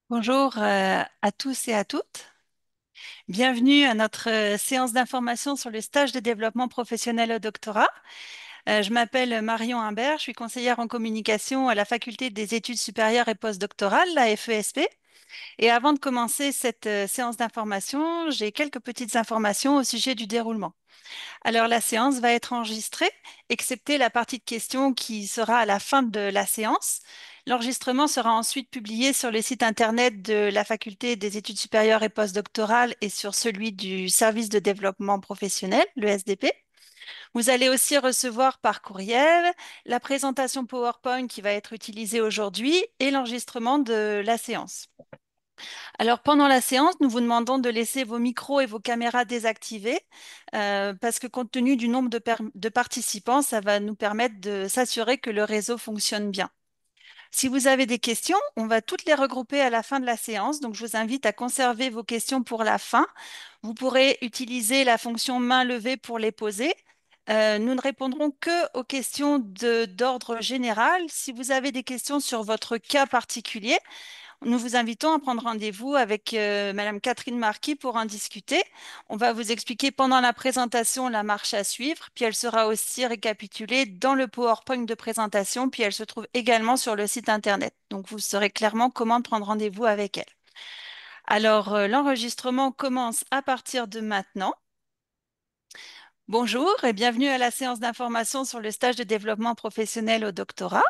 Bonjour à tous et à toutes. Bienvenue à notre séance d'information sur le stage de développement professionnel au doctorat. Je m'appelle Marion Imbert, je suis conseillère en communication à la Faculté des études supérieures et postdoctorales, la FESP. Et avant de commencer cette séance d'information, j'ai quelques petites informations au sujet du déroulement. Alors, la séance va être enregistrée, excepté la partie de questions qui sera à la fin de la séance. L'enregistrement sera ensuite publié sur le site internet de la Faculté des études supérieures et postdoctorales et sur celui du service de développement professionnel, le SDP. Vous allez aussi recevoir par courriel la présentation PowerPoint qui va être utilisée aujourd'hui et l'enregistrement de la séance. Alors, pendant la séance, nous vous demandons de laisser vos micros et vos caméras désactivés parce que compte tenu du nombre de participants, ça va nous permettre de s'assurer que le réseau fonctionne bien. Si vous avez des questions, on va toutes les regrouper à la fin de la séance. Donc, je vous invite à conserver vos questions pour la fin. Vous pourrez utiliser la fonction main levée pour les poser. Nous ne répondrons que aux questions d'ordre général. Si vous avez des questions sur votre cas particulier, nous vous invitons à prendre rendez-vous avec Madame Catherine Marquis pour en discuter. On va vous expliquer pendant la présentation la marche à suivre, puis elle sera aussi récapitulée dans le PowerPoint de présentation, puis elle se trouve également sur le site Internet. Donc vous saurez clairement comment prendre rendez-vous avec elle. Alors l'enregistrement commence à partir de maintenant. Bonjour et bienvenue à la séance d'information sur le stage de développement professionnel au doctorat.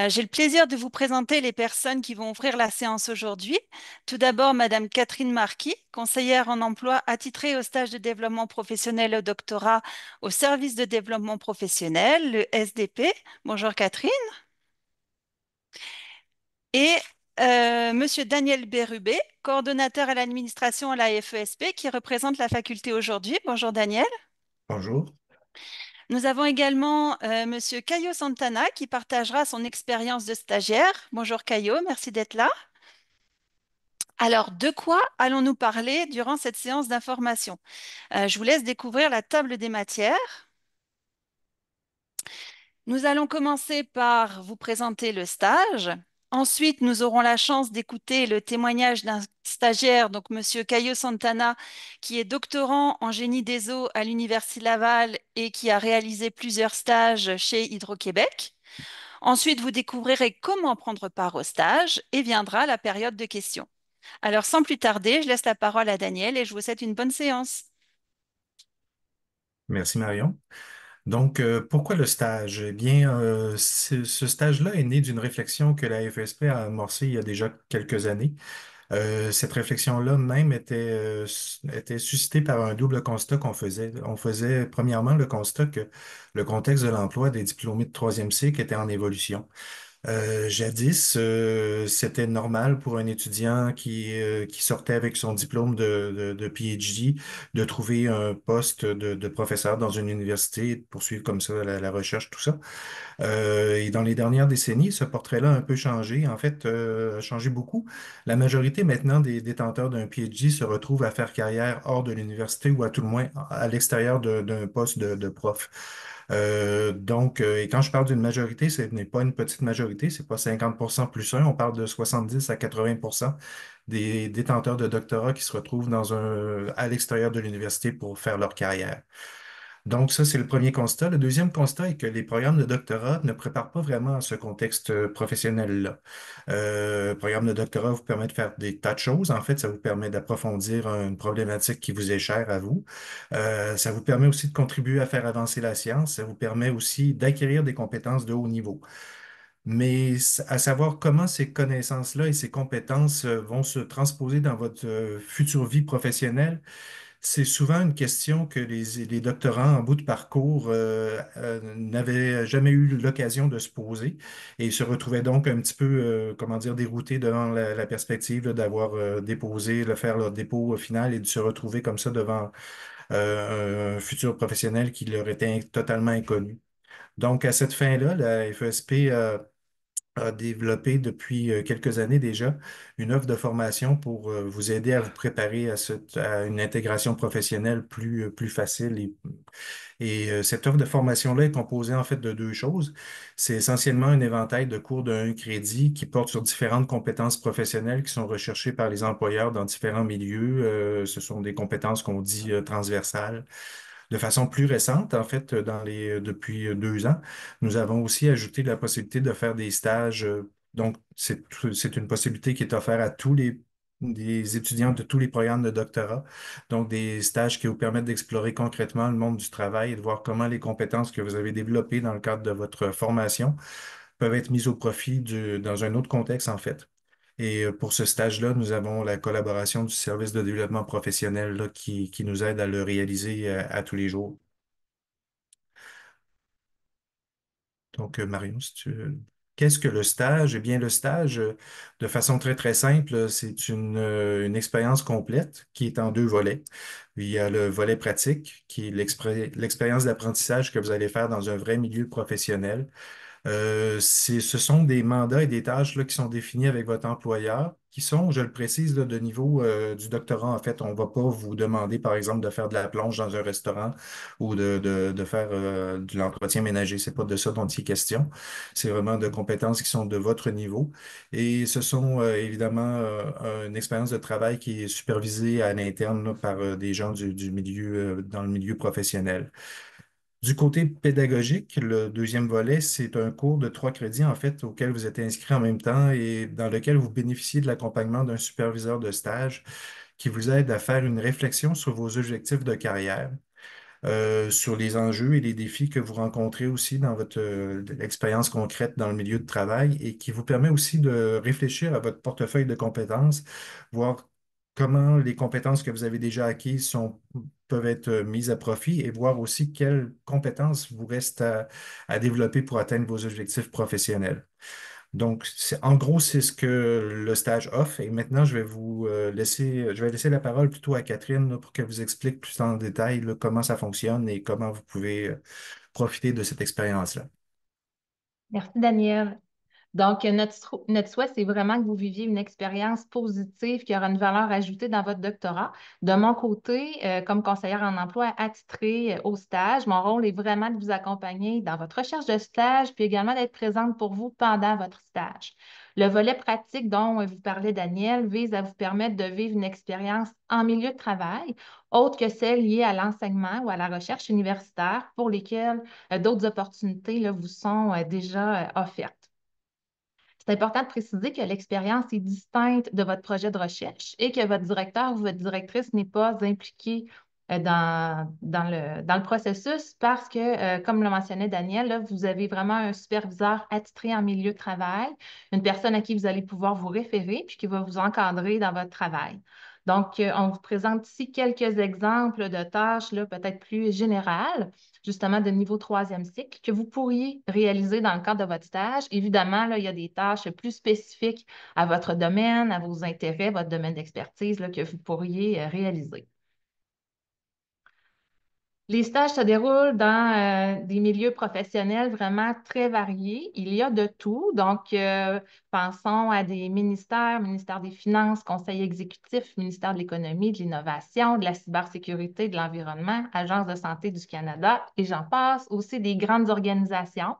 J'ai le plaisir de vous présenter les personnes qui vont ouvrir la séance aujourd'hui. Tout d'abord, Madame Catherine Marquis, conseillère en emploi attitrée au stage de développement professionnel au doctorat au service de développement professionnel, le SDP. Bonjour Catherine. Et Monsieur Daniel Bérubé, coordonnateur à l'administration à la FESP, qui représente la faculté aujourd'hui. Bonjour Daniel. Bonjour. Nous avons également Monsieur Caio Santana qui partagera son expérience de stagiaire. Bonjour Caio, merci d'être là. Alors, de quoi allons-nous parler durant cette séance d'information? Je vous laisse découvrir la table des matières. Nous allons commencer par vous présenter le stage. Ensuite, nous aurons la chance d'écouter le témoignage d'un stagiaire, donc Monsieur Caio Santana, qui est doctorant en génie des eaux à l'Université Laval et qui a réalisé plusieurs stages chez Hydro-Québec. Ensuite, vous découvrirez comment prendre part au stage et viendra la période de questions. Alors, sans plus tarder, je laisse la parole à Daniel et je vous souhaite une bonne séance. Merci Marion. Donc, pourquoi le stage? Eh bien, ce stage-là est né d'une réflexion que la FSP a amorcée il y a déjà quelques années. Cette réflexion-là même était suscitée par un double constat qu'on faisait. On faisait premièrement le constat que le contexte de l'emploi des diplômés de troisième cycle était en évolution. Jadis, c'était normal pour un étudiant qui sortait avec son diplôme de PhD de trouver un poste de professeur dans une université, et de poursuivre comme ça la recherche, tout ça. Et dans les dernières décennies, ce portrait-là a un peu changé, en fait, a changé beaucoup. La majorité maintenant des détenteurs d'un PhD se retrouvent à faire carrière hors de l'université ou à tout le moins à l'extérieur d'un poste de prof. Et quand je parle d'une majorité, ce n'est pas une petite majorité, c'est pas 50% plus un, on parle de 70 à 80% des détenteurs de doctorat qui se retrouvent à l'extérieur de l'université pour faire leur carrière. Donc, ça, c'est le premier constat. Le deuxième constat est que les programmes de doctorat ne préparent pas vraiment à ce contexte professionnel-là. Le programme de doctorat vous permet de faire des tas de choses. En fait, ça vous permet d'approfondir une problématique qui vous est chère à vous. Ça vous permet aussi de contribuer à faire avancer la science. Ça vous permet aussi d'acquérir des compétences de haut niveau. Mais à savoir comment ces connaissances-là et ces compétences vont se transposer dans votre future vie professionnelle, c'est souvent une question que les doctorants en bout de parcours n'avaient jamais eu l'occasion de se poser et se retrouvaient donc un petit peu, comment dire, déroutés devant la perspective là, d'avoir déposé, de faire leur dépôt final et de se retrouver comme ça devant un futur professionnel qui leur était totalement inconnu. Donc, à cette fin-là, la FESP a développé depuis quelques années déjà une offre de formation pour vous aider à vous préparer à une intégration professionnelle plus facile. Cette offre de formation-là est composée en fait de deux choses. C'est essentiellement un éventail de cours d'un crédit qui porte sur différentes compétences professionnelles qui sont recherchées par les employeurs dans différents milieux. Ce sont des compétences qu'on dit transversales. De façon plus récente, en fait, depuis 2 ans, nous avons aussi ajouté la possibilité de faire des stages. Donc, c'est une possibilité qui est offerte à tous les étudiants de tous les programmes de doctorat. Donc, des stages qui vous permettent d'explorer concrètement le monde du travail et de voir comment les compétences que vous avez développées dans le cadre de votre formation peuvent être mises au profit dans un autre contexte, en fait. Pour ce stage-là, nous avons la collaboration du service de développement professionnel là, qui nous aide à le réaliser à tous les jours. Donc, Marion, si qu'est-ce que le stage? Eh bien, le stage, de façon très, très simple, c'est une expérience complète qui est en deux volets. Il y a le volet pratique, qui est l'expérience d'apprentissage que vous allez faire dans un vrai milieu professionnel. Ce sont des mandats et des tâches là, qui sont définis avec votre employeur, qui sont, je le précise, là, de niveau du doctorat. En fait, on ne va pas vous demander, par exemple, de faire de la plonge dans un restaurant ou de faire de l'entretien ménager. C'est pas de ça dont il est question. C'est vraiment de compétences qui sont de votre niveau. Et ce sont évidemment une expérience de travail qui est supervisée à l'interne là, par des gens du milieu, dans le milieu professionnel. Du côté pédagogique, le deuxième volet, c'est un cours de 3 crédits, en fait, auquel vous êtes inscrit en même temps et dans lequel vous bénéficiez de l'accompagnement d'un superviseur de stage qui vous aide à faire une réflexion sur vos objectifs de carrière, sur les enjeux et les défis que vous rencontrez aussi dans votre expérience concrète dans le milieu de travail et qui vous permet aussi de réfléchir à votre portefeuille de compétences, voir comment les compétences que vous avez déjà acquises peuvent être mises à profit et voir aussi quelles compétences vous restent à développer pour atteindre vos objectifs professionnels. Donc, en gros, c'est ce que le stage offre. Et maintenant, je vais laisser la parole plutôt à Catherine là, pour qu'elle vous explique plus en détail là, comment ça fonctionne et comment vous pouvez profiter de cette expérience-là. Merci, Daniel. Donc, notre souhait, c'est vraiment que vous viviez une expérience positive qui aura une valeur ajoutée dans votre doctorat. De mon côté, comme conseillère en emploi attitrée au stage, mon rôle est vraiment de vous accompagner dans votre recherche de stage, puis également d'être présente pour vous pendant votre stage. Le volet pratique dont vous parlez, Daniel, vise à vous permettre de vivre une expérience en milieu de travail, autre que celle liée à l'enseignement ou à la recherche universitaire, pour lesquelles d'autres opportunités là, vous sont déjà offertes. C'est important de préciser que l'expérience est distincte de votre projet de recherche et que votre directeur ou votre directrice n'est pas impliqué dans le processus parce que, comme le mentionnait Daniel, là, vous avez vraiment un superviseur attitré en milieu de travail, une personne à qui vous allez pouvoir vous référer puis qui va vous encadrer dans votre travail. Donc, on vous présente ici quelques exemples de tâches là, peut-être plus générales, justement de niveau troisième cycle, que vous pourriez réaliser dans le cadre de votre stage. Évidemment, là, il y a des tâches plus spécifiques à votre domaine, à vos intérêts, votre domaine d'expertise là, que vous pourriez réaliser. Les stages se déroulent dans des milieux professionnels vraiment très variés. Il y a de tout. Donc, pensons à des ministères, ministère des Finances, Conseil exécutif, ministère de l'Économie, de l'Innovation, de la cybersécurité, de l'Environnement, Agence de santé du Canada, et j'en passe. Aussi des grandes organisations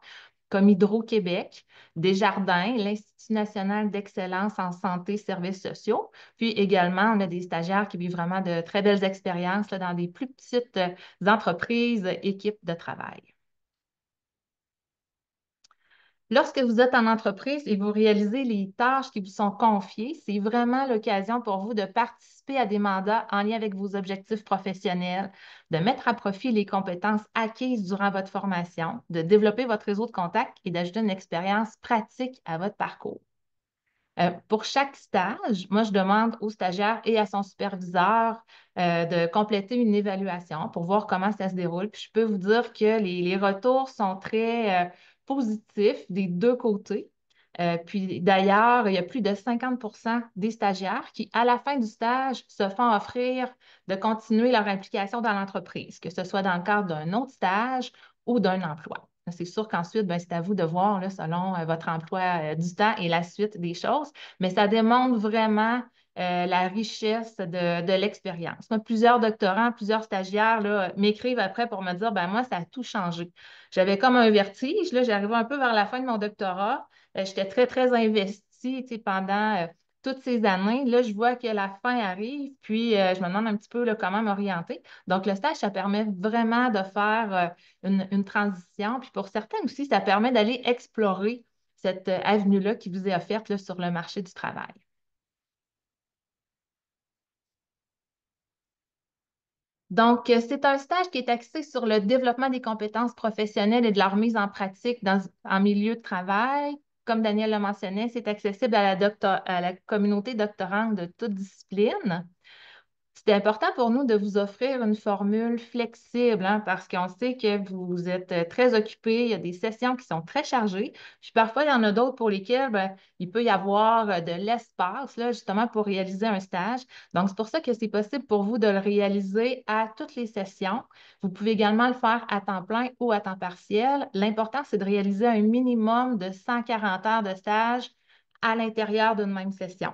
comme Hydro-Québec, Desjardins, l'Institut national d'excellence en santé et services sociaux. Puis également, on a des stagiaires qui vivent vraiment de très belles expériences là, dans des plus petites entreprises, équipes de travail. Lorsque vous êtes en entreprise et vous réalisez les tâches qui vous sont confiées, c'est vraiment l'occasion pour vous de participer à des mandats en lien avec vos objectifs professionnels, de mettre à profit les compétences acquises durant votre formation, de développer votre réseau de contacts et d'ajouter une expérience pratique à votre parcours. Pour chaque stage, moi, je demande au stagiaire et à son superviseur de compléter une évaluation pour voir comment ça se déroule. Puis je peux vous dire que les retours sont très positifs des deux côtés. Puis d'ailleurs, il y a plus de 50 des stagiaires qui, à la fin du stage, se font offrir de continuer leur implication dans l'entreprise, que ce soit dans le cadre d'un autre stage ou d'un emploi. C'est sûr qu'ensuite, ben, c'est à vous de voir là, selon votre emploi du temps et la suite des choses, mais ça démontre vraiment la richesse de l'expérience. Moi, plusieurs doctorants, plusieurs stagiaires là, m'écrivent après pour me dire, ben moi, ça a tout changé. J'avais comme un vertige, là, j'arrivais un peu vers la fin de mon doctorat. J'étais très, très investie, tu sais, pendant toutes ces années. Là, je vois que la fin arrive, puis je me demande un petit peu là, comment m'orienter. Donc, le stage, ça permet vraiment de faire une transition. Puis pour certains aussi, ça permet d'aller explorer cette avenue-là qui vous est offerte là, sur le marché du travail. Donc, c'est un stage qui est axé sur le développement des compétences professionnelles et de leur mise en pratique en milieu de travail. Comme Daniel le mentionnait, c'est accessible à la communauté doctorante de toute discipline. C'est important pour nous de vous offrir une formule flexible, hein, parce qu'on sait que vous êtes très occupé, il y a des sessions qui sont très chargées, puis parfois il y en a d'autres pour lesquelles ben, il peut y avoir de l'espace là, justement pour réaliser un stage. Donc, c'est pour ça que c'est possible pour vous de le réaliser à toutes les sessions. Vous pouvez également le faire à temps plein ou à temps partiel. L'important, c'est de réaliser un minimum de 140 heures de stage à l'intérieur d'une même session.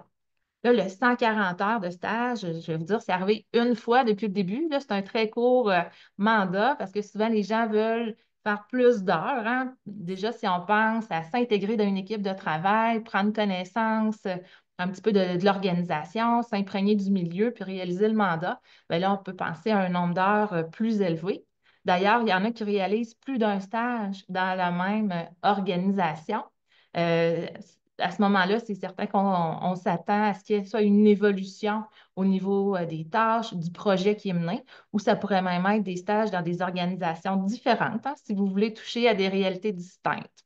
Là, le 140 heures de stage, je vais vous dire, c'est arrivé une fois depuis le début. Là, c'est un très court mandat parce que souvent, les gens veulent faire plus d'heures, hein. Déjà, si on pense à s'intégrer dans une équipe de travail, prendre connaissance un petit peu de l'organisation, s'imprégner du milieu, puis réaliser le mandat, bien là, on peut penser à un nombre d'heures plus élevé. D'ailleurs, il y en a qui réalisent plus d'un stage dans la même organisation. Euh, à ce moment-là, c'est certain qu'on s'attend à ce qu'il y ait soit une évolution au niveau des tâches, du projet qui est mené, ou ça pourrait même être des stages dans des organisations différentes, hein, si vous voulez toucher à des réalités distinctes.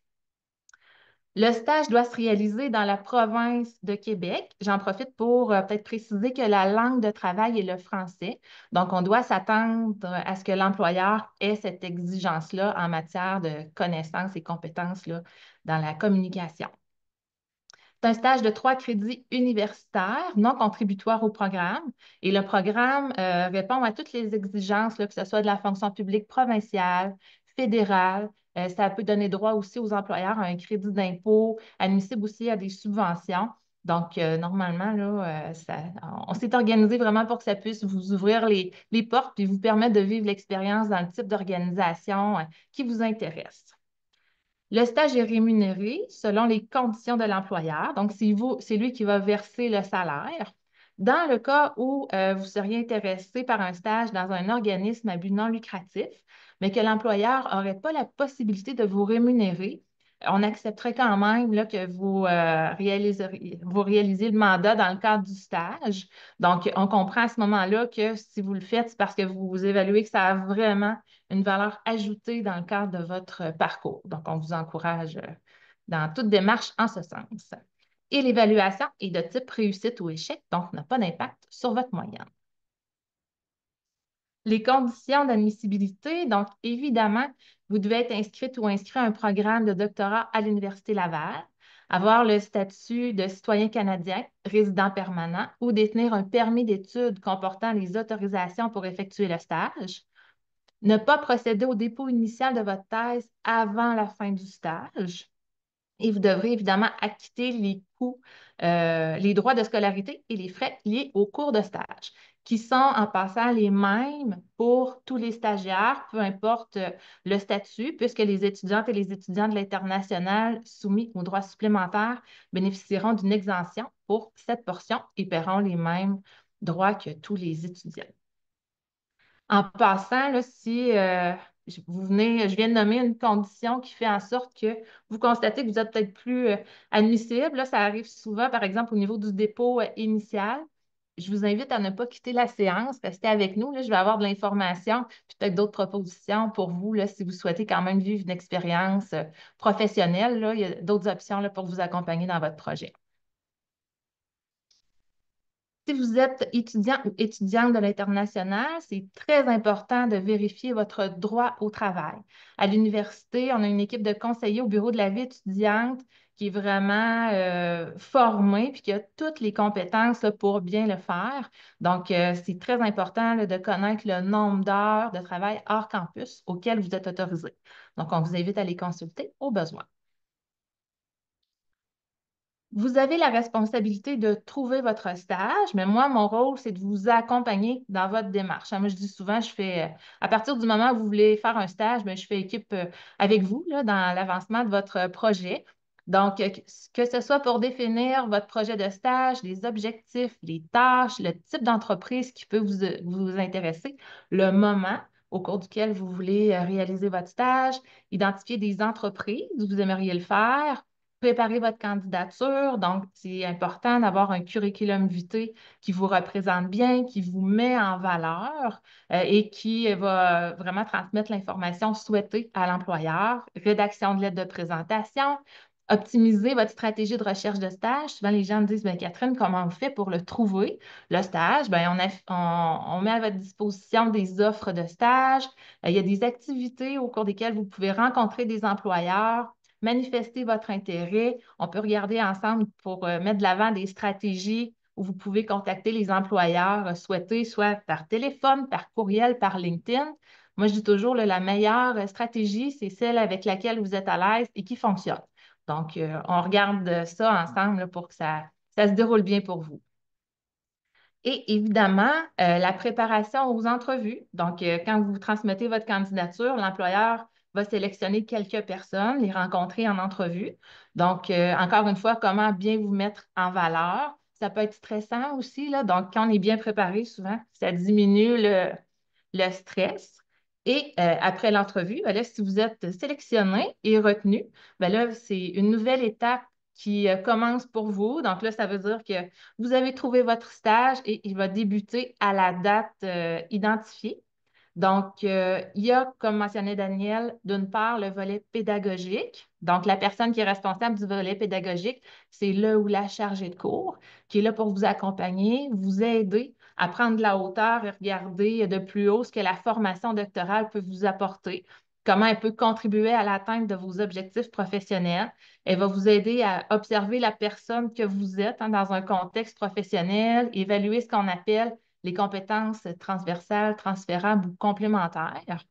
Le stage doit se réaliser dans la province de Québec. J'en profite pour peut-être préciser que la langue de travail est le français. Donc, on doit s'attendre à ce que l'employeur ait cette exigence-là en matière de connaissances et compétences là, dans la communication. C'est un stage de 3 crédits universitaires non contributoires au programme et le programme répond à toutes les exigences, là, que ce soit de la fonction publique provinciale, fédérale. Ça peut donner droit aussi aux employeurs à un crédit d'impôt, admissible aussi à des subventions. Donc, normalement, là, on s'est organisé vraiment pour que ça puisse vous ouvrir les portes et vous permettre de vivre l'expérience dans le type d'organisation qui vous intéresse. Le stage est rémunéré selon les conditions de l'employeur. Donc, c'est lui qui va verser le salaire. Dans le cas où vous seriez intéressé par un stage dans un organisme à but non lucratif, mais que l'employeur n'aurait pas la possibilité de vous rémunérer, on accepterait quand même là, que vous réalisiez le mandat dans le cadre du stage. Donc, on comprend à ce moment-là que si vous le faites, c'est parce que vous évaluez que ça a vraiment une valeur ajoutée dans le cadre de votre parcours. Donc, on vous encourage dans toute démarche en ce sens. Et l'évaluation est de type réussite ou échec, donc n'a pas d'impact sur votre moyenne. Les conditions d'admissibilité, donc évidemment, vous devez être inscrite ou inscrit à un programme de doctorat à l'Université Laval, avoir le statut de citoyen canadien, résident permanent ou détenir un permis d'études comportant les autorisations pour effectuer le stage. Ne pas procéder au dépôt initial de votre thèse avant la fin du stage. Et vous devrez évidemment acquitter les coûts, les droits de scolarité et les frais liés au cours de stage, qui sont en passant les mêmes pour tous les stagiaires, peu importe le statut, puisque les étudiantes et les étudiants de l'international soumis aux droits supplémentaires bénéficieront d'une exemption pour cette portion et paieront les mêmes droits que tous les étudiants. En passant, là, si je viens de nommer une condition qui fait en sorte que vous constatez que vous êtes peut-être plus admissible, là, ça arrive souvent, par exemple, au niveau du dépôt initial. Je vous invite à ne pas quitter la séance, restez avec nous. Là, je vais avoir de l'information, puis peut-être d'autres propositions pour vous, là, si vous souhaitez quand même vivre une expérience professionnelle. Là, il y a d'autres options là, pour vous accompagner dans votre projet. Si vous êtes étudiant ou étudiante de l'international, c'est très important de vérifier votre droit au travail. À l'université, on a une équipe de conseillers au bureau de la vie étudiante qui est vraiment formée puis qui a toutes les compétences là, pour bien le faire. Donc, c'est très important là, de connaître le nombre d'heures de travail hors campus auquel vous êtes autorisé. Donc, on vous invite à les consulter au besoin. Vous avez la responsabilité de trouver votre stage, mais moi, mon rôle, c'est de vous accompagner dans votre démarche. Hein, moi, je dis souvent, à partir du moment où vous voulez faire un stage, bien, je fais équipe avec vous là, dans l'avancement de votre projet. Donc, que ce soit pour définir votre projet de stage, les objectifs, les tâches, le type d'entreprise qui peut vous intéresser, le moment au cours duquel vous voulez réaliser votre stage, identifier des entreprises où vous aimeriez le faire, préparer votre candidature. Donc, c'est important d'avoir un curriculum vitae qui vous représente bien, qui vous met en valeur et qui va vraiment transmettre l'information souhaitée à l'employeur. Rédaction de lettre de présentation. Optimiser votre stratégie de recherche de stage. Souvent, les gens me disent, bien, Catherine, comment on fait pour le trouver, le stage? Bien, on met à votre disposition des offres de stage. Il y a des activités au cours desquelles vous pouvez rencontrer des employeurs, manifester votre intérêt. On peut regarder ensemble pour mettre de l'avant des stratégies où vous pouvez contacter les employeurs souhaités, soit par téléphone, par courriel, par LinkedIn. Moi, je dis toujours, là, la meilleure stratégie, c'est celle avec laquelle vous êtes à l'aise et qui fonctionne. Donc, on regarde ça ensemble là, pour que ça se déroule bien pour vous. Et évidemment, la préparation aux entrevues. Donc, quand vous transmettez votre candidature, l'employeur va sélectionner quelques personnes, les rencontrer en entrevue. Donc, encore une fois, comment bien vous mettre en valeur. Ça peut être stressant aussi, là. Donc, quand on est bien préparé, souvent, ça diminue le stress. Et après l'entrevue, ben là, si vous êtes sélectionné et retenu, ben là, c'est une nouvelle étape qui commence pour vous. Donc là, ça veut dire que vous avez trouvé votre stage et il va débuter à la date identifiée. Donc, il y a, comme mentionnait Daniel, d'une part, le volet pédagogique. Donc, la personne qui est responsable du volet pédagogique, c'est le ou la chargée de cours qui est là pour vous accompagner, vous aider à prendre de la hauteur et regarder de plus haut ce que la formation doctorale peut vous apporter, comment elle peut contribuer à l'atteinte de vos objectifs professionnels. Elle va vous aider à observer la personne que vous êtes hein, dans un contexte professionnel, évaluer ce qu'on appelle les compétences transversales, transférables ou complémentaires.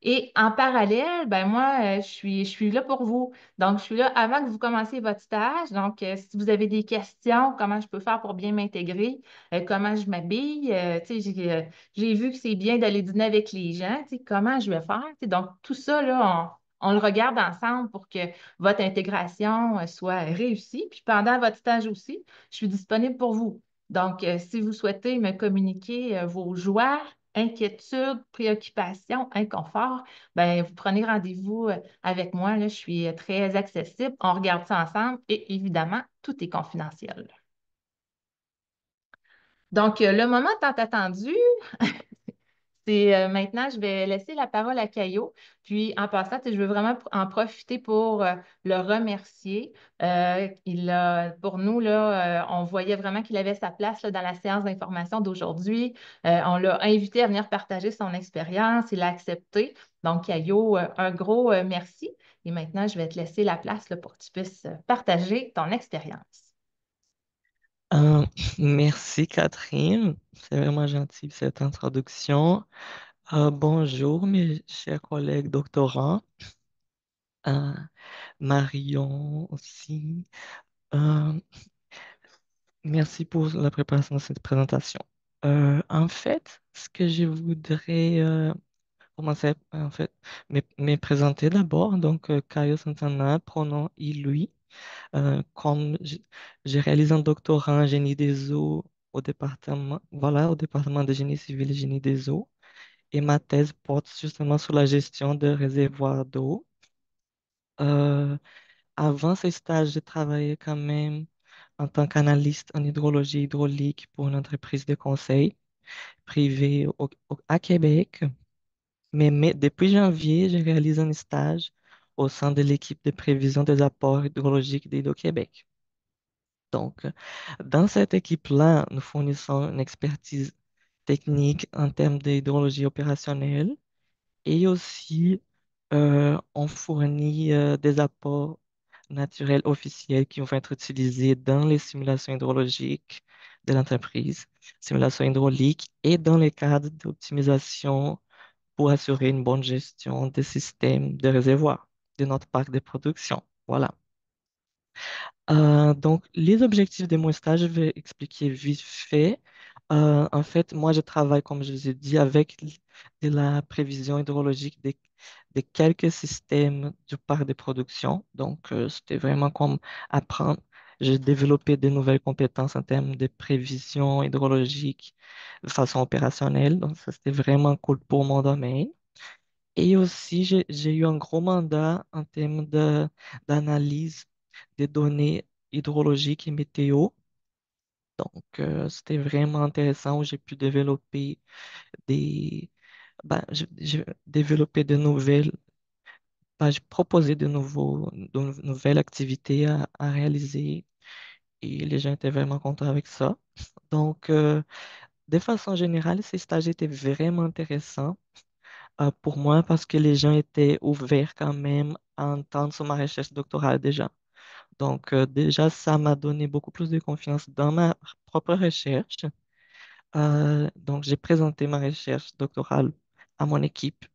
Et en parallèle, ben moi, je suis là pour vous. Donc, je suis là avant que vous commenciez votre stage. Donc, si vous avez des questions, comment je peux faire pour bien m'intégrer, comment je m'habille, tu sais, j'ai vu que c'est bien d'aller dîner avec les gens, tu sais, comment je vais faire. Tu sais. Donc, tout ça, là, on le regarde ensemble pour que votre intégration soit réussie. Puis pendant votre stage aussi, je suis disponible pour vous. Donc, si vous souhaitez me communiquer vos joies, inquiétudes, préoccupations, inconfort, ben, vous prenez rendez-vous avec moi. Là, je suis très accessible. On regarde ça ensemble et évidemment, tout est confidentiel. Donc, le moment tant attendu, c'est maintenant, je vais laisser la parole à Caillot. Puis, en passant, tu sais, je veux vraiment en profiter pour le remercier. Pour nous, là, on voyait vraiment qu'il avait sa place là, dans la séance d'information d'aujourd'hui. On l'a invité à venir partager son expérience. Il a accepté. Donc, Caillot, un gros merci. Et maintenant, je vais te laisser la place là, pour que tu puisses partager ton expérience. Euh, Merci Catherine, c'est vraiment gentil cette introduction. Bonjour mes chers collègues doctorants, Euh, Marion aussi. Euh, Merci pour la préparation de cette présentation. En fait, ce que je voudrais commencer, en fait, me présenter d'abord. Donc, Caio Santana, pronom il, lui. Comme j'ai réalisé un doctorat en génie des eaux au département de génie civil et génie des eaux. Et ma thèse porte justement sur la gestion de réservoirs d'eau. Euh, Avant ce stage, j'ai travaillé quand même en tant qu'analyste en hydrologie hydraulique pour une entreprise de conseil privée à Québec. Mais depuis janvier, j'ai réalisé un stage au sein de l'équipe de prévision des apports hydrologiques d'Hydro-Québec. Donc, dans cette équipe-là, nous fournissons une expertise technique en termes d'hydrologie opérationnelle et aussi on fournit des apports naturels officiels qui vont être utilisés dans les simulations hydrologiques de l'entreprise, simulations hydrauliques et dans les cadres d'optimisation pour assurer une bonne gestion des systèmes de réservoir de notre parc de production. Voilà. Donc, les objectifs de mon stage, je vais expliquer vite fait. En fait, moi, je travaille, comme je vous ai dit, avec de la prévision hydrologique des quelques systèmes du parc de production. Donc, c'était vraiment comme apprendre. J'ai développé de nouvelles compétences en termes de prévision hydrologique de façon opérationnelle. Donc, ça, c'était vraiment cool pour mon domaine. Et aussi, j'ai eu un gros mandat en termes d'analyse des données hydrologiques et météo. Donc, c'était vraiment intéressant où j'ai pu développer des, j'ai développé de nouvelles, j'ai proposé de nouvelles activités à réaliser et les gens étaient vraiment contents avec ça. Donc, de façon générale, ces stages étaient vraiment intéressants pour moi parce que les gens étaient ouverts quand même à entendre sur ma recherche doctorale déjà. Donc, déjà, ça m'a donné beaucoup plus de confiance dans ma propre recherche. Donc, j'ai présenté ma recherche doctorale à mon équipe.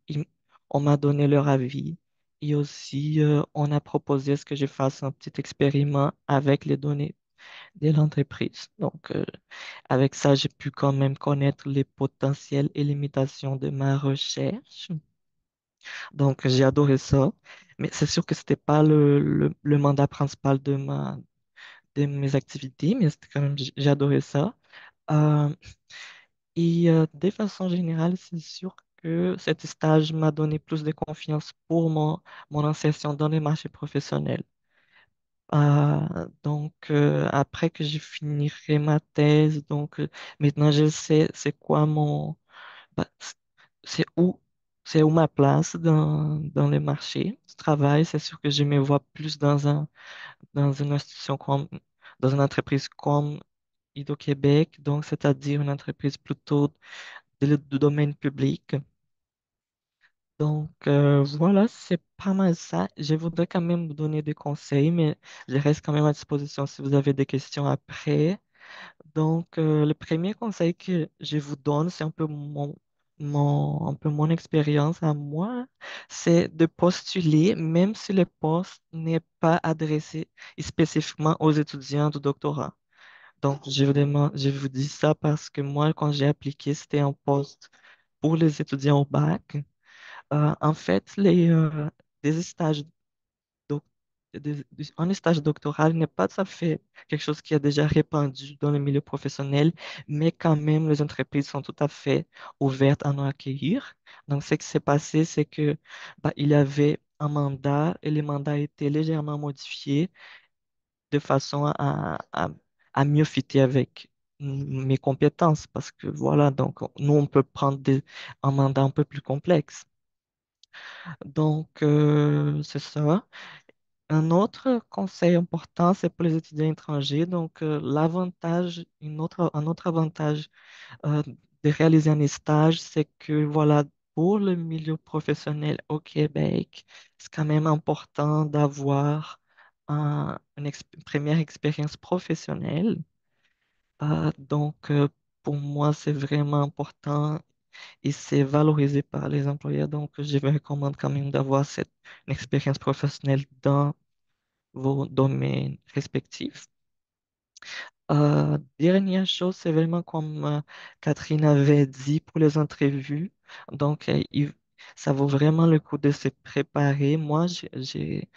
On m'a donné leur avis et aussi, on a proposé ce que je fasse un petit expériment avec les données de l'entreprise. Donc, avec ça, j'ai pu quand même connaître les potentiels et limitations de ma recherche. Donc, j'ai adoré ça. Mais c'est sûr que c'était pas le mandat principal de mes activités, mais c'était quand même, j'ai adoré ça. Euh, de façon générale, c'est sûr que cet stage m'a donné plus de confiance pour mon insertion dans les marchés professionnels. Après que je finirai ma thèse, maintenant je sais c'est quoi bah, c'est où, c'est où ma place dans le marché du travail. C'est sûr que je me vois plus dans une institution dans une entreprise comme Hydro-Québec, donc c'est-à-dire une entreprise plutôt du domaine public. Donc voilà, c'est pas mal ça. Je voudrais quand même vous donner des conseils, mais je reste quand même à disposition si vous avez des questions après. Donc, le premier conseil que je vous donne, c'est un peu un peu mon expérience à moi, c'est de postuler, même si le poste n'est pas adressé spécifiquement aux étudiants du doctorat. Donc, je vous dis ça parce que moi, quand j'ai appliqué, c'était un poste pour les étudiants au bac. En fait, des stages donc, un stage doctoral n'est pas tout à fait quelque chose qui est déjà répandu dans le milieu professionnel, mais quand même, les entreprises sont tout à fait ouvertes à nous accueillir. Donc, ce qui s'est passé, c'est que il y avait un mandat et le mandat a été légèrement modifié de façon à mieux fitter avec mes compétences parce que voilà, donc nous, on peut prendre un mandat un peu plus complexe. Donc, c'est ça. Un autre conseil important, c'est pour les étudiants étrangers. Donc, un autre avantage euh, de réaliser un stage, c'est que, voilà, pour le milieu professionnel au Québec, c'est quand même important d'avoir une première expérience professionnelle. Pour moi, c'est vraiment important et c'est valorisé par les employeurs. Donc, je vous recommande quand même d'avoir cette une expérience professionnelle dans vos domaines respectifs. Dernière chose, c'est vraiment comme Catherine avait dit pour les entrevues. Donc, ça vaut vraiment le coup de se préparer. Moi, j'ai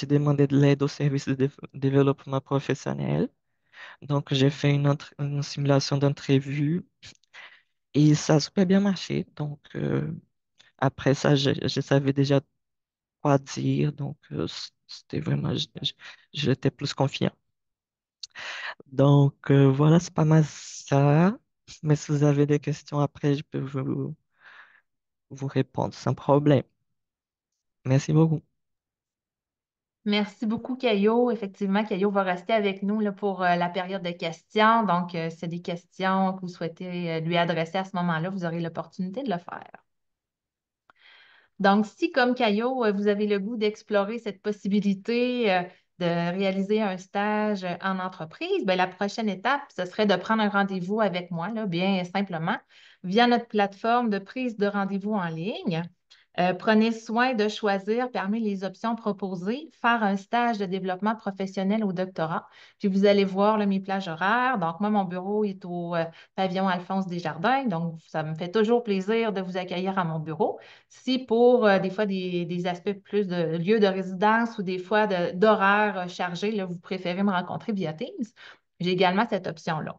demandé de l'aide au service de développement professionnel. Donc, j'ai fait une simulation d'entrevue et ça a super bien marché. Donc, après ça, je savais déjà quoi dire. Donc, c'était vraiment, j'étais plus confiant. Donc, voilà, c'est pas mal ça. Mais si vous avez des questions après, je peux vous répondre sans problème. Merci beaucoup. Merci beaucoup, Caillot. Effectivement, Caillot va rester avec nous là, pour la période de questions. Donc, si c'est des questions que vous souhaitez lui adresser à ce moment-là, vous aurez l'opportunité de le faire. Donc, si comme Caillot, vous avez le goût d'explorer cette possibilité de réaliser un stage en entreprise, bien, la prochaine étape, ce serait de prendre un rendez-vous avec moi, là, bien simplement, via notre plateforme de prise de rendez-vous en ligne. Prenez soin de choisir parmi les options proposées, faire un stage de développement professionnel au doctorat. Puis vous allez voir là, mes plages horaires. Donc, moi, mon bureau est au pavillon Alphonse Desjardins. Donc, ça me fait toujours plaisir de vous accueillir à mon bureau. Si pour des fois des aspects plus de lieu de résidence ou des fois d'horaires chargés, là, vous préférez me rencontrer via Teams, j'ai également cette option-là.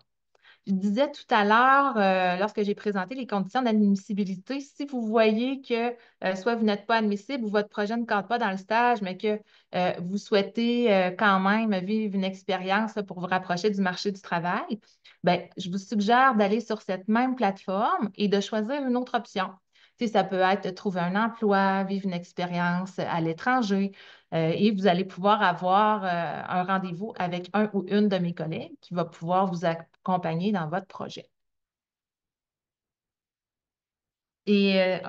Je disais tout à l'heure, lorsque j'ai présenté les conditions d'admissibilité, si vous voyez que soit vous n'êtes pas admissible ou votre projet ne cadre pas dans le stage, mais que vous souhaitez quand même vivre une expérience là, pour vous rapprocher du marché du travail, ben, je vous suggère d'aller sur cette même plateforme et de choisir une autre option. Tu sais, ça peut être de trouver un emploi, vivre une expérience à l'étranger, et vous allez pouvoir avoir un rendez-vous avec un ou une de mes collègues qui va pouvoir vous accompagner dans votre projet. Et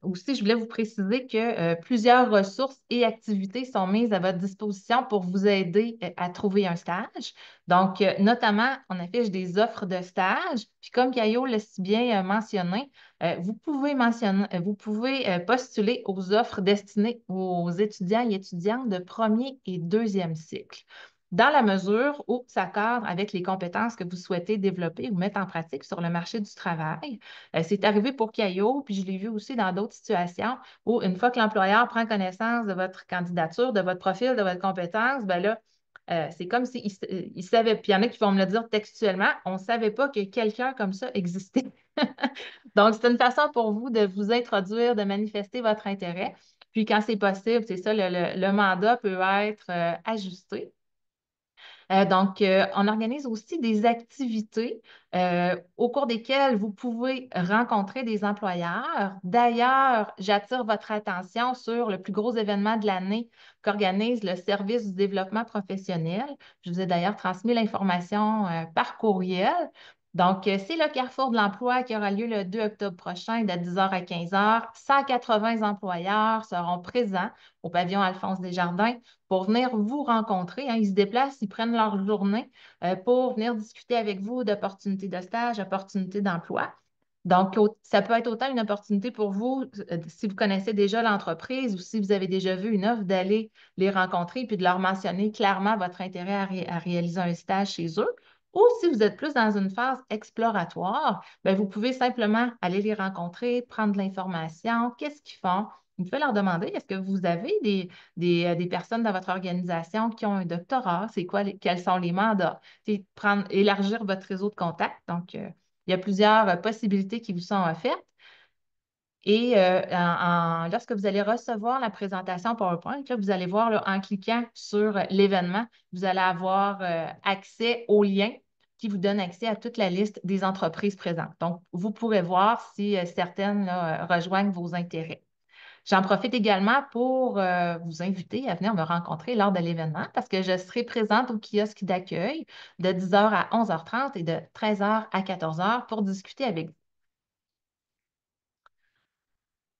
aussi, je voulais vous préciser que plusieurs ressources et activités sont mises à votre disposition pour vous aider à trouver un stage. Donc, notamment, on affiche des offres de stage. Puis, comme Caillot l'a si bien mentionné, vous pouvez postuler aux offres destinées aux étudiants et étudiantes de premier et deuxième cycle. Dans la mesure où ça cadre avec les compétences que vous souhaitez développer ou mettre en pratique sur le marché du travail. C'est arrivé pour Caillot, puis je l'ai vu aussi dans d'autres situations où une fois que l'employeur prend connaissance de votre candidature, de votre profil, de votre compétence, ben là, c'est comme s'il il savait, puis il y en a qui vont me le dire textuellement, on ne savait pas que quelqu'un comme ça existait. Donc, c'est une façon pour vous de vous introduire, de manifester votre intérêt. Puis quand c'est possible, c'est ça, le mandat peut être ajusté. Donc, on organise aussi des activités au cours desquelles vous pouvez rencontrer des employeurs. D'ailleurs, j'attire votre attention sur le plus gros événement de l'année qu'organise le service du développement professionnel. Je vous ai d'ailleurs transmis l'information par courriel. Donc, c'est le Carrefour de l'emploi qui aura lieu le 2 octobre prochain de 10 heures à 15 heures. 180 employeurs seront présents au pavillon Alphonse Desjardins pour venir vous rencontrer, hein. Ils se déplacent, ils prennent leur journée pour venir discuter avec vous d'opportunités de stage, d'opportunités d'emploi. Donc, ça peut être autant une opportunité pour vous, si vous connaissez déjà l'entreprise ou si vous avez déjà vu une offre, d'aller les rencontrer puis de leur mentionner clairement votre intérêt à réaliser un stage chez eux. Ou si vous êtes plus dans une phase exploratoire, bien, vous pouvez simplement aller les rencontrer, prendre de l'information, qu'est-ce qu'ils font. Vous pouvez leur demander, est-ce que vous avez des personnes dans votre organisation qui ont un doctorat? C'est quoi, quels sont les mandats? C'est élargir votre réseau de contacts. Donc, il y a plusieurs possibilités qui vous sont offertes. Et lorsque vous allez recevoir la présentation PowerPoint, là, vous allez voir là, en cliquant sur l'événement, vous allez avoir accès au lien qui vous donne accès à toute la liste des entreprises présentes. Donc, vous pourrez voir si certaines là, rejoignent vos intérêts. J'en profite également pour vous inviter à venir me rencontrer lors de l'événement parce que je serai présente au kiosque d'accueil de 10 heures à 11h30 et de 13 heures à 14 heures pour discuter avec vous.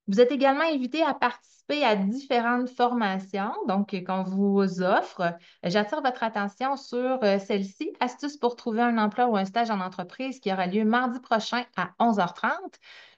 Vous êtes également invité à participer à différentes formations, donc qu'on vous offre. J'attire votre attention sur celle-ci, Astuces pour trouver un emploi ou un stage en entreprise, qui aura lieu mardi prochain à 11h30.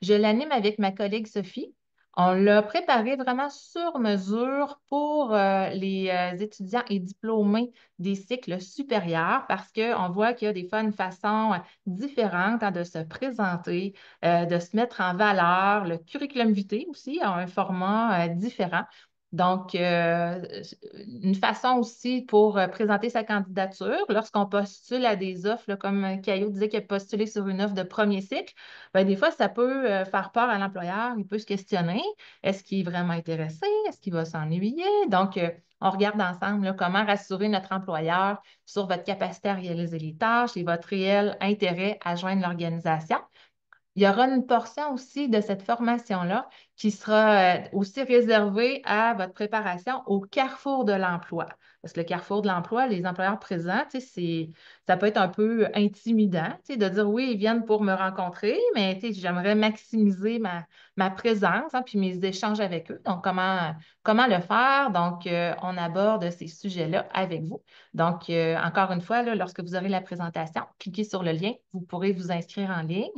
Je l'anime avec ma collègue Sophie. On l'a préparé vraiment sur mesure pour les étudiants et diplômés des cycles supérieurs parce qu'on voit qu'il y a des fois une façon différente hein, de se présenter, de se mettre en valeur. Le curriculum vitae aussi a un format différent. Donc, une façon aussi pour présenter sa candidature lorsqu'on postule à des offres, là, comme Caillot disait qu'il a postulé sur une offre de premier cycle, ben, des fois, ça peut faire peur à l'employeur. Il peut se questionner, est-ce qu'il est vraiment intéressé? Est-ce qu'il va s'ennuyer? Donc, on regarde ensemble là, comment rassurer notre employeur sur votre capacité à réaliser les tâches et votre réel intérêt à joindre l'organisation. il y aura une portion aussi de cette formation-là qui sera aussi réservée à votre préparation au carrefour de l'emploi. Parce que le carrefour de l'emploi, les employeurs présents, tu sais, ça peut être un peu intimidant, tu sais, de dire oui, ils viennent pour me rencontrer, mais tu sais, j'aimerais maximiser ma présence, hein, puis mes échanges avec eux. Donc, comment le faire? Donc, on aborde ces sujets-là avec vous. Donc, encore une fois, là, lorsque vous aurez la présentation, cliquez sur le lien, vous pourrez vous inscrire en ligne.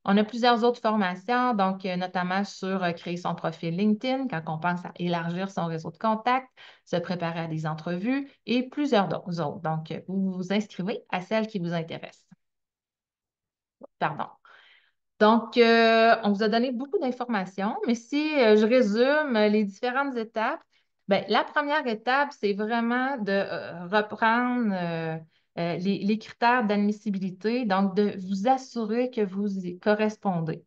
On a plusieurs autres formations, donc notamment sur créer son profil LinkedIn quand on pense à élargir son réseau de contacts, se préparer à des entrevues et plusieurs autres. Donc, vous vous inscrivez à celle qui vous intéresse. Pardon. Donc, on vous a donné beaucoup d'informations, mais si je résume les différentes étapes, ben, la première étape, c'est vraiment de reprendre les critères d'admissibilité, donc de vous assurer que vous y correspondez.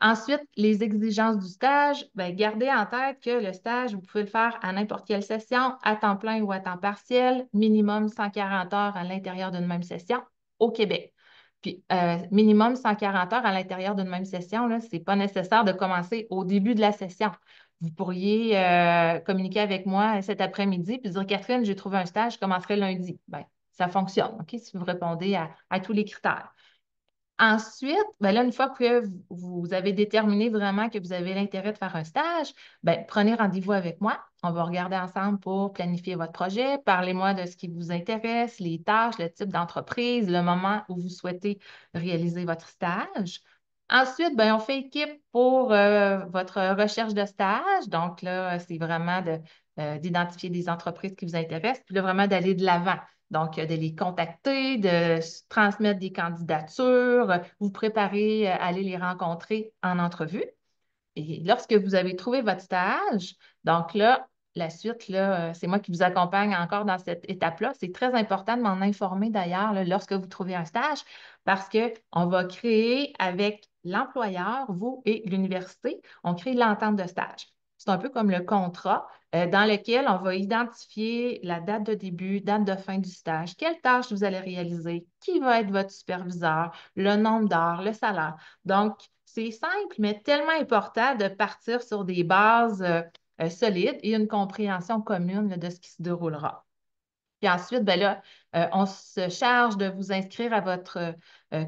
Ensuite, les exigences du stage, bien, gardez en tête que le stage, vous pouvez le faire à n'importe quelle session, à temps plein ou à temps partiel, minimum 140 heures à l'intérieur d'une même session au Québec. Puis, minimum 140 heures à l'intérieur d'une même session, ce n'est pas nécessaire de commencer au début de la session. Vous pourriez communiquer avec moi cet après-midi puis dire, Catherine, j'ai trouvé un stage, je commencerai lundi. Bien, ça fonctionne, OK, si vous répondez à tous les critères. Ensuite, ben là, une fois que vous avez déterminé vraiment que vous avez l'intérêt de faire un stage, ben, prenez rendez-vous avec moi. On va regarder ensemble pour planifier votre projet. Parlez-moi de ce qui vous intéresse, les tâches, le type d'entreprise, le moment où vous souhaitez réaliser votre stage. Ensuite, ben, on fait équipe pour votre recherche de stage. Donc là, c'est vraiment d'identifier des entreprises qui vous intéressent, puis là, vraiment d'aller de l'avant. Donc, de les contacter, de transmettre des candidatures, vous préparer à aller les rencontrer en entrevue. Et lorsque vous avez trouvé votre stage, donc là, la suite, là, c'est moi qui vous accompagne encore dans cette étape-là. C'est très important de m'en informer d'ailleurs là, lorsque vous trouvez un stage parce qu'on va créer avec l'employeur, vous et l'université, on crée l'entente de stage. C'est un peu comme le contrat dans lequel on va identifier la date de début, date de fin du stage, quelles tâches vous allez réaliser, qui va être votre superviseur, le nombre d'heures, le salaire. Donc, c'est simple, mais tellement important de partir sur des bases solides et une compréhension commune là, de ce qui se déroulera. Puis ensuite, ben là, on se charge de vous inscrire à votre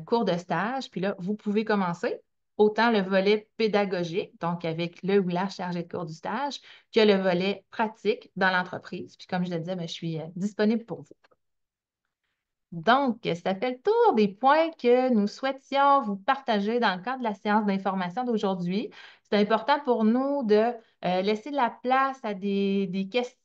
cours de stage. Puis là, vous pouvez commencer autant le volet pédagogique, donc avec le ou la chargé de cours du stage, que le volet pratique dans l'entreprise. Puis comme je le disais, ben, je suis disponible pour vous. Donc, ça fait le tour des points que nous souhaitions vous partager dans le cadre de la séance d'information d'aujourd'hui. C'est important pour nous de laisser la place à des questions